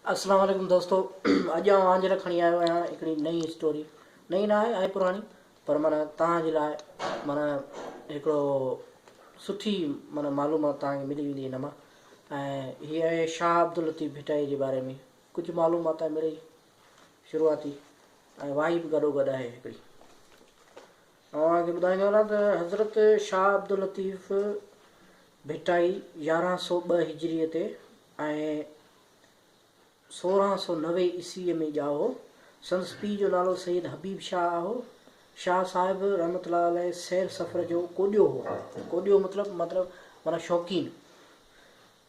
अस्सलाम वालेकुम दोस्तों। अॼु आउं आंज खणी आयो आहियां हिकिड़ी नई स्टोरी। नई न आहे पुरानी, पर माना तव्हांजे लाइ माना हिकिड़ो सुठी माना मालूमात तव्हांखे मिली वेंदी हिन मां। ऐं हीअ आहे शाह अब्दुल लतीफ़ भिटाई जे बारे में कुझु मालूमात मिली शुरूआती, ऐं वाही बि गॾोगॾु आहे हिकिड़ी। तव्हांखे ॿुधाईंदो वञा त हज़रत शाह अब्दुल लतीफ़ भिटाई 1102 हिजरीअ ते ऐं 1690 ईस्वीअ में ॼाओ। संदसि पीउ जो नालो सईद हबीब शाह हो। शाह साहिब रहमतुल्लाह अलैह सैर सफ़र जो कोॾियो हो। कोॾियो मतिलबु माना शौक़ीन।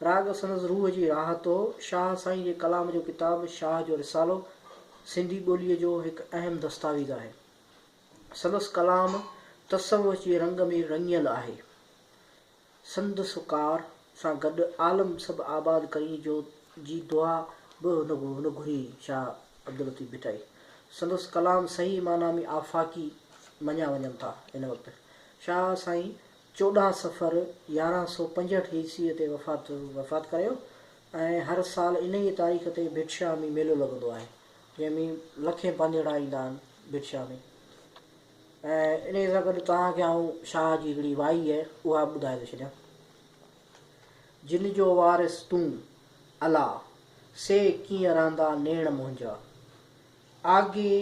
राग संदसि रूह जी राहत हो। शाह साईं जे कलाम जो किताबु शाह जो रिसालो सिंधी ॿोलीअ जो हिकु अहम दस्तावेज़ आहे। संदसि कलाम तसव्वुफ़ जे रंग में रंगियल आहे। संदसि कार सां गॾु आलम सभु आबाद करी जो जी दुआ बि हुन घुरी शाह अब्दुल लतीफ़ भिटाई। संदसि कलाम सही माना में आफ़ाक़ी मञा वञनि था। हिन वक़्तु शाह साईं 14 सफ़र 1165 ईस्वीअ ते वफ़ात कयो। ऐं हर साल इन ई तारीख़ ते भिटशाह में मेलो लॻंदो आहे, जंहिंमें लखे पंधेड़ा ईंदा आहिनि भिटशाह में। ऐं इन सां गॾु तव्हांखे आउं शाह जी हिकिड़ी वाही आहे उहा ॿुधाए थो छॾियां। जिन जो वारिस तूं अला से कीअं रहंदा नेण मुंहिंजा, आगे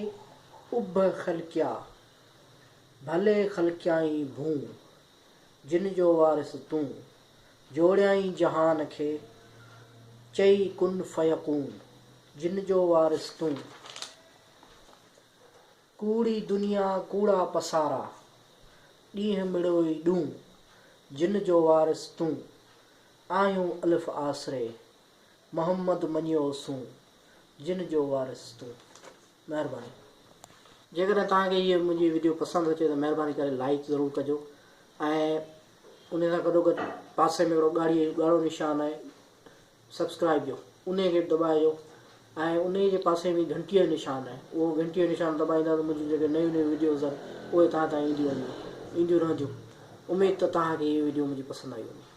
उभ ख़लकिया भले ख़लकियाई भूं। जिन जो वारिस तूं जोड़ियाई जहान खे चई कुन फयकून। जिन जो वारिस तूं कूड़ी दुनिया कूड़ा पसारा ॾींहुं मिड़ोई ॾूं। जिन जो वारिस तूं आयूं अलिफ़ आसरे मोहम्मद मञियो सूं। जिन जो वारिस तूं। महिरबानी। जेकॾहिं तव्हांखे इहा मुंहिंजी वीडियो पसंदि अचे त महिरबानी करे लाइक ज़रूरु कजो। ऐं उन सां गॾोगॾु पासे में हिकिड़ो ॻाढ़ो निशान आहे सब्सक्राइब जो, उन खे बि दॿाइजो। ऐं उन जे पासे में घंटीअ जो निशान आहे, उहो घंटीअ जो निशान दॿाईंदा त मुंहिंजी जेके नयूं नयूं वीडियोज़ आहिनि उहे तव्हां ताईं ईंदियूं रहंदियूं। उमेदु त तव्हांखे इहा वीडियो मुंहिंजी पसंदि आई वञे।